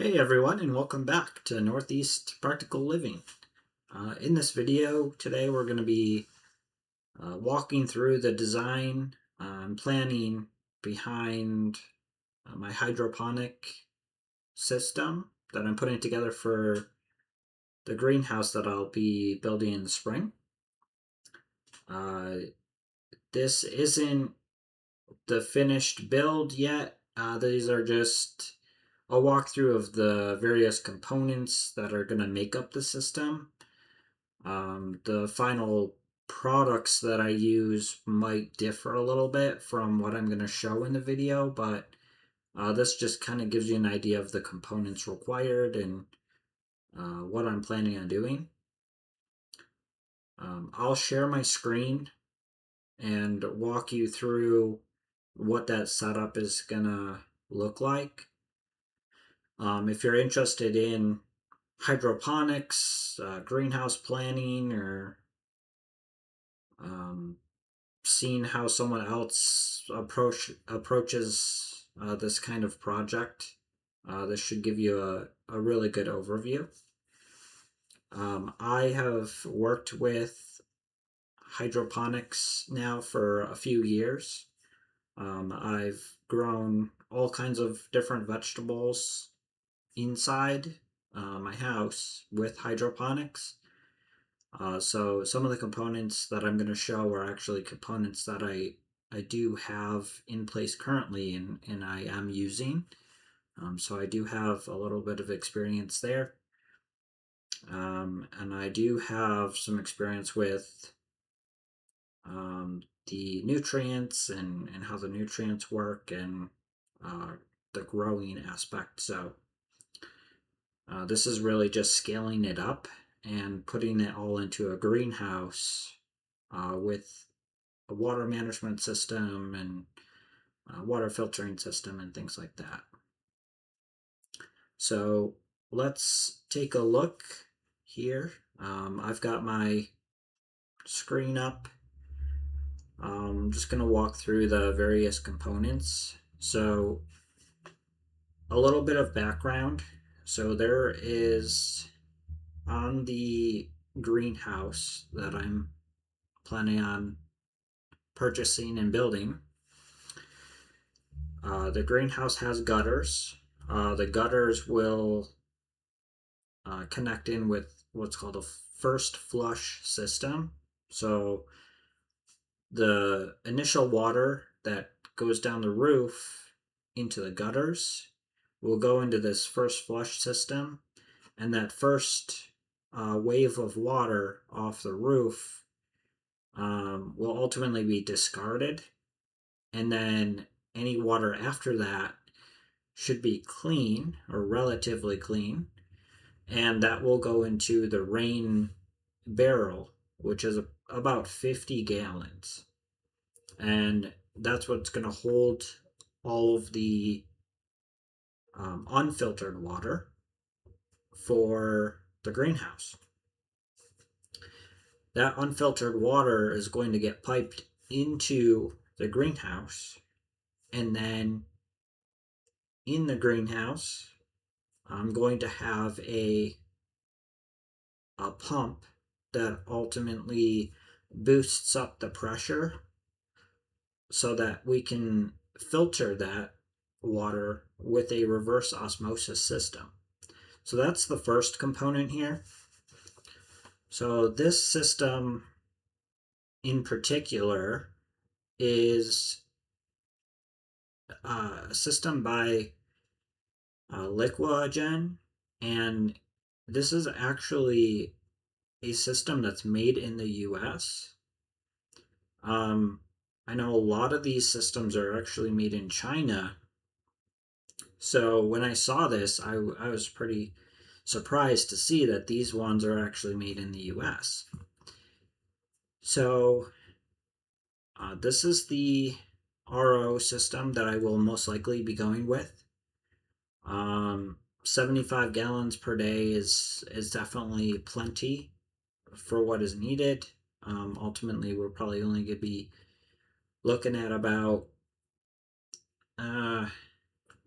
Hey everyone, and welcome back to Northeast Practical Living. In this video today we're going to be walking through the design and planning behind my hydroponic system that I'm putting together for the greenhouse that I'll be building in the spring. This isn't the finished build yet. These are just a walkthrough of the various components that are going to make up the system. The final products that I use might differ a little bit from what I'm going to show in the video, but this just kind of gives you an idea of the components required and what I'm planning on doing. I'll share my screen and walk you through what that setup is going to look like. If you're interested in hydroponics, greenhouse planning, or seeing how someone else approaches this kind of project, this should give you a really good overview. I have worked with hydroponics now for a few years. I've grown all kinds of different vegetables inside my house with hydroponics. So some of the components that I'm going to show are actually components that I do have in place currently and I am using. So I do have a little bit of experience there. And I do have some experience with the nutrients and how the nutrients work and the growing aspect. So this is really just scaling it up and putting it all into a greenhouse with a water management system and water filtering system and things like that. So let's take a look here. I've got my screen up. I'm just going to walk through the various components. So a little bit of background. So there is on the greenhouse that I'm planning on purchasing and building. The greenhouse has gutters. The gutters will connect in with what's called a first flush system. So the initial water that goes down the roof into the gutters will go into this first flush system, and that first wave of water off the roof will ultimately be discarded, and then any water after that should be clean or relatively clean, and that will go into the rain barrel, which is about 50 gallons. And that's what's going to hold all of the unfiltered water for the greenhouse. That unfiltered water is going to get piped into the greenhouse, and then in the greenhouse, I'm going to have a pump that ultimately boosts up the pressure so that we can filter that water with a reverse osmosis system. So that's the first component here. So this system in particular is a system by Liquagen, and this is actually a system that's made in the US. I know a lot of these systems are actually made in China. So when I saw this, I was pretty surprised to see that these ones are actually made in the US. So this is the RO system that I will most likely be going with. 75 gallons per day is definitely plenty for what is needed. Ultimately, we're probably only going to be looking at about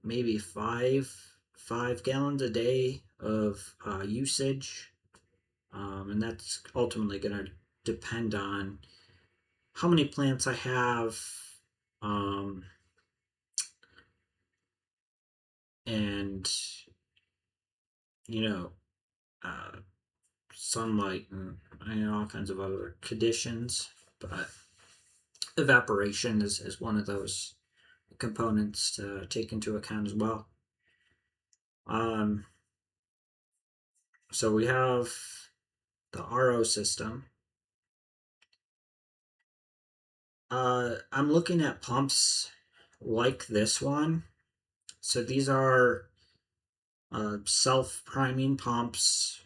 maybe 5 5 gallons a day of usage, and that's ultimately going to depend on how many plants I have, um, and you know, uh, sunlight and all kinds of other conditions. But evaporation is one of those components to take into account as well. Um, so we have the RO system. I'm looking at pumps like this one. So these are self-priming pumps.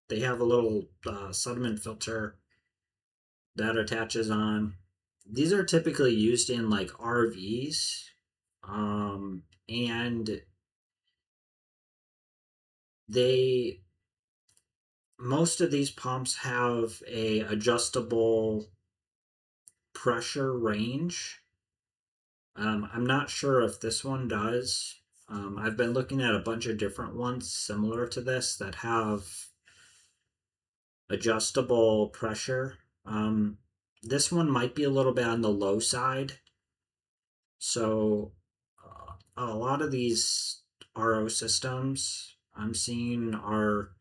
They have a little sediment filter that attaches on. These are typically used in like RVs, and they most of these pumps have a adjustable pressure range. I'm not sure if this one does. I've been looking at a bunch of different ones similar to this that have adjustable pressure. This one might be a little bit on the low side. So, a lot of these RO systems I'm seeing are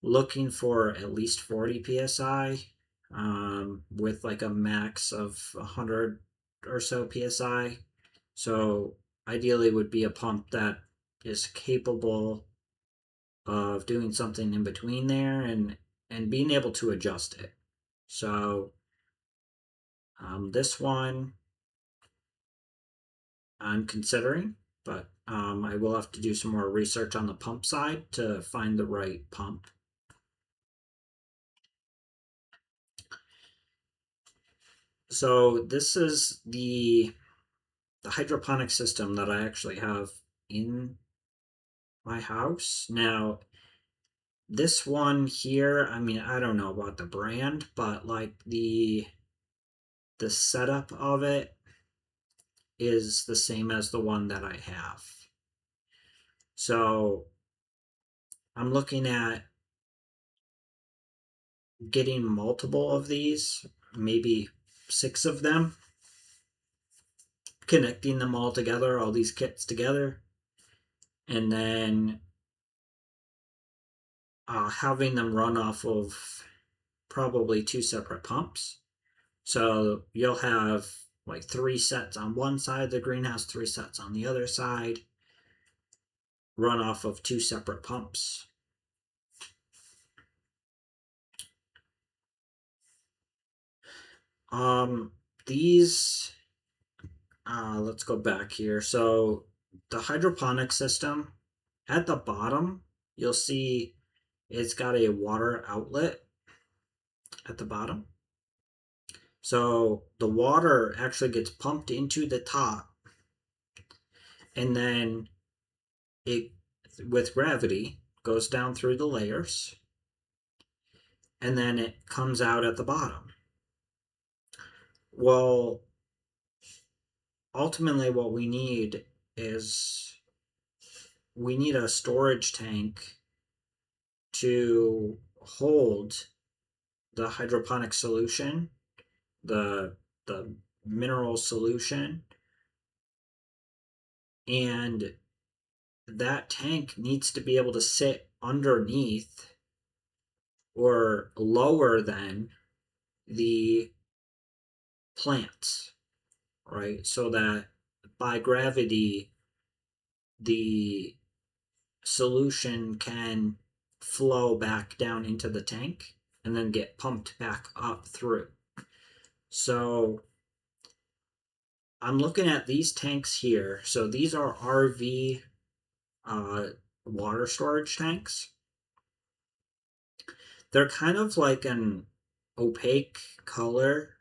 looking for at least 40 psi, with like a max of 100 or so psi. So ideally would be a pump that is capable of doing something in between there and being able to adjust it. So this one I'm considering, but I will have to do some more research on the pump side to find the right pump. So this is the hydroponic system that I actually have in my house. Now, this one here, I mean, I don't know about the brand, but like the setup of it is the same as the one that I have. So, I'm looking at getting multiple of these, maybe 6 of them, connecting them all together, all these kits together, and then having them run off of probably 2 separate pumps. So you'll have like 3 sets on one side of the greenhouse, 3 sets on the other side, run off of 2 separate pumps. Um, these, let's go back here. So the hydroponic system, at the bottom, you'll see it's got a water outlet at the bottom. So the water actually gets pumped into the top, and then it, with gravity, goes down through the layers, and then it comes out at the bottom. Well, ultimately, what we need is we need a storage tank to hold the hydroponic solution, the the mineral solution, and that tank needs to be able to sit underneath or lower than the plants, right? So that by gravity, the solution can flow back down into the tank and then get pumped back up through. So I'm looking at these tanks here. So these are RV uh, water storage tanks. They're kind of like an opaque color,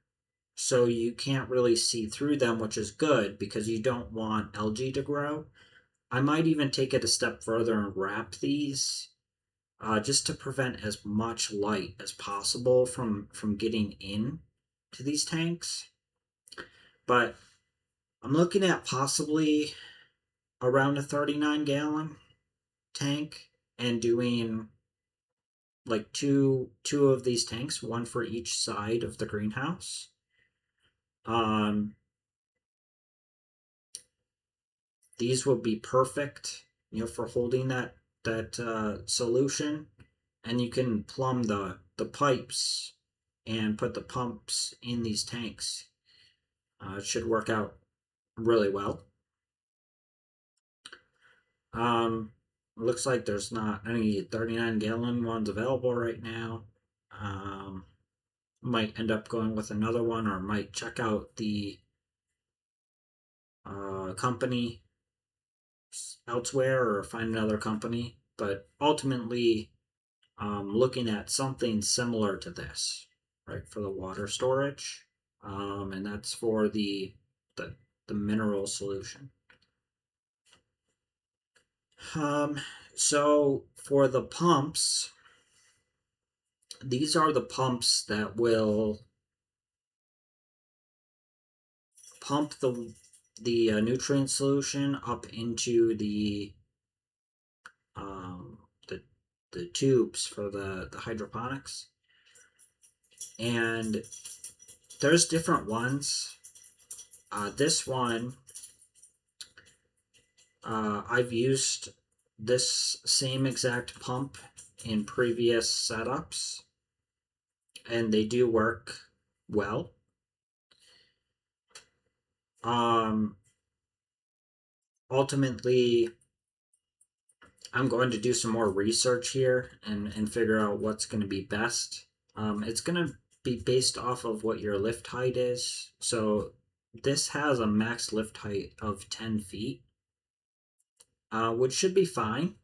so you can't really see through them, which is good because you don't want algae to grow. I might even take it a step further and wrap these, just to prevent as much light as possible from getting in to these tanks. But I'm looking at possibly around a 39-gallon tank and doing like two of these tanks, one for each side of the greenhouse. Um, these would be perfect, for holding that solution, and you can plumb the pipes and put the pumps in these tanks. It should work out really well. Looks like there's not any 39-gallon ones available right now. Um, might end up going with another one, or might check out the company elsewhere or find another company. But ultimately, looking at something similar to this, right, for the water storage, and that's for the, the mineral solution. Um, so for the pumps, these are the pumps that will pump the nutrient solution up into um, the the tubes for the hydroponics. And there's different ones. This one, I've used this same exact pump in previous setups, and they do work well. Um, ultimately, I'm going to do some more research here and figure out what's going to be best. It's going to be based off of what your lift height is. So this has a max lift height of 10 feet, which should be fine.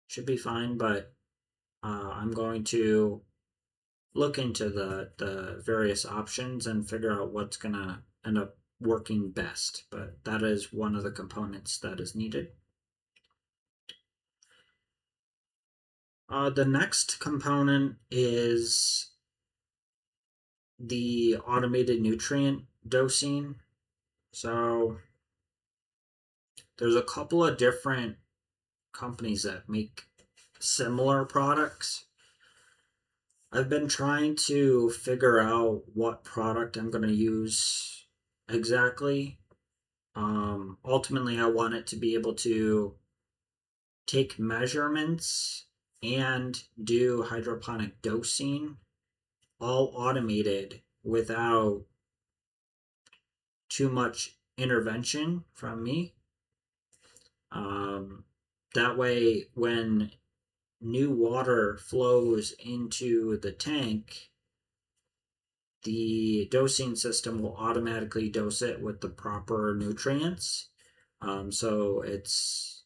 Should be fine, but I'm going to look into the various options and figure out what's going to end up working best. But that is one of the components that is needed. The next component is the automated nutrient dosing. So there's a couple of different companies that make similar products. I've been trying to figure out what product I'm going to use exactly. Ultimately, I want it to be able to take measurements and do hydroponic dosing, all automated without too much intervention from me. Um, that way, when new water flows into the tank, the dosing system will automatically dose it with the proper nutrients. So it's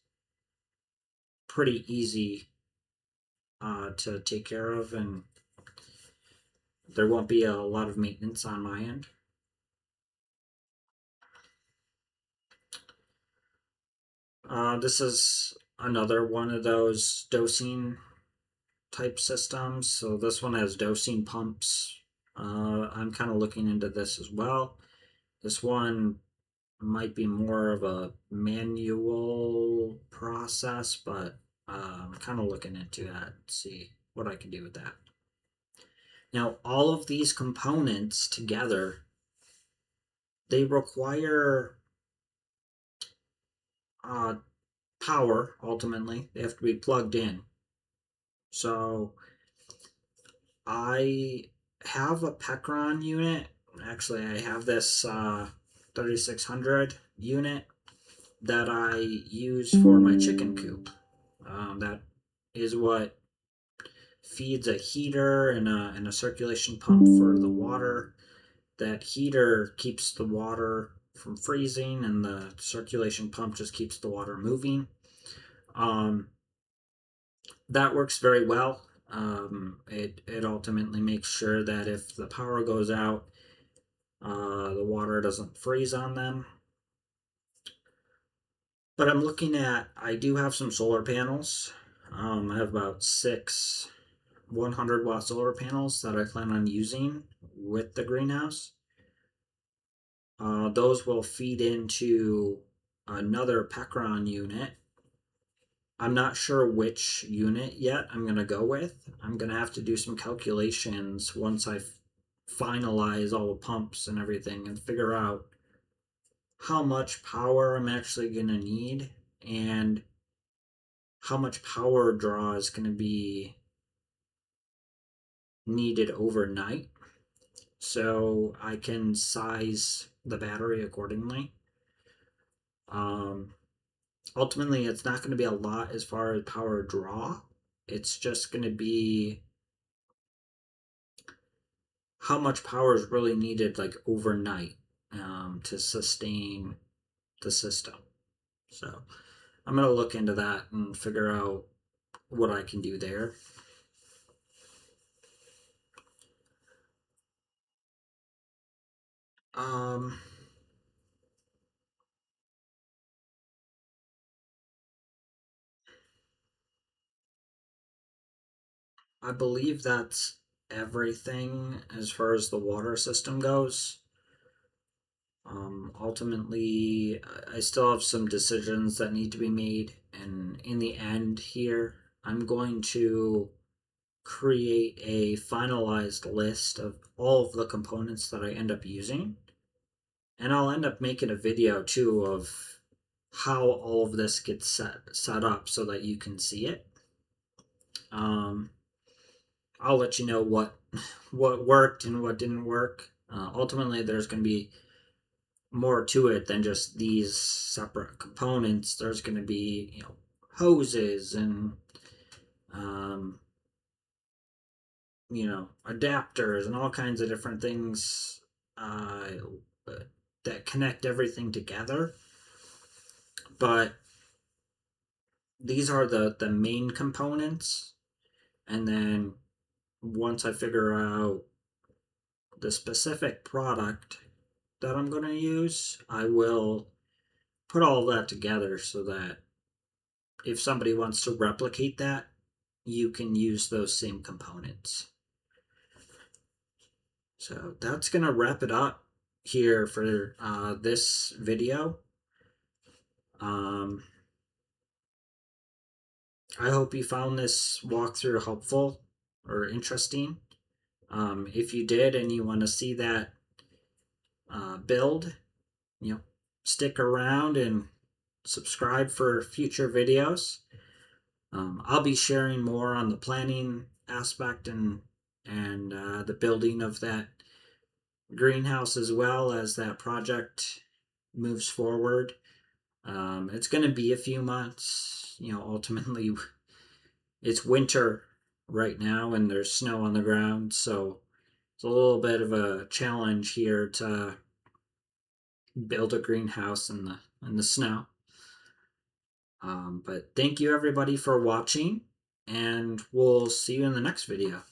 pretty easy to take care of, and there won't be a lot of maintenance on my end. This is another one of those dosing type systems. So this one has dosing pumps. I'm kind of looking into this as well. This one might be more of a manual process, but I'm kind of looking into that, see what I can do with that. Now, all of these components together, they require uh, power. Ultimately, they have to be plugged in. So I have a Pecron unit. Actually, I have this 3600 unit that I use for my chicken coop. That is what feeds a heater and a circulation pump for the water. That heater keeps the water from freezing, and the circulation pump just keeps the water moving. Um, that works very well. It ultimately makes sure that if the power goes out, the water doesn't freeze on them. But I do have some solar panels. I have about 6 100-watt solar panels that I plan on using with the greenhouse. Those will feed into another Pecron unit. I'm not sure which unit yet I'm going to go with. I'm going to have to do some calculations once I finalize all the pumps and everything and figure out how much power I'm actually going to need and how much power draw is going to be needed overnight so I can size the battery accordingly. Um, Ultimately, it's not going to be a lot as far as power draw. It's just going to be how much power is really needed, like overnight, to sustain the system. So I'm going to look into that and figure out what I can do there. Um, I believe that's everything as far as the water system goes. Ultimately, I still have some decisions that need to be made, and in the end, here, I'm going to create a finalized list of all of the components that I end up using, and I'll end up making a video too of how all of this gets set up so that you can see it. Um, I'll let you know what worked and what didn't work. Ultimately, there's going to be more to it than just these separate components. There's going to be, hoses and um, adapters and all kinds of different things uh, that connect everything together. But these are the main components, and then once I figure out the specific product that I'm going to use, I will put all of that together so that if somebody wants to replicate that, you can use those same components. So that's going to wrap it up here for this video. Um, I hope you found this walkthrough helpful or interesting. If you did and you want to see that build, you know, stick around and subscribe for future videos. I'll be sharing more on the planning aspect and the building of that greenhouse as well as that project moves forward. It's going to be a few months. Ultimately, it's winter right now and there's snow on the ground, so it's a little bit of a challenge here to build a greenhouse in the snow. But thank you everybody for watching, and we'll see you in the next video.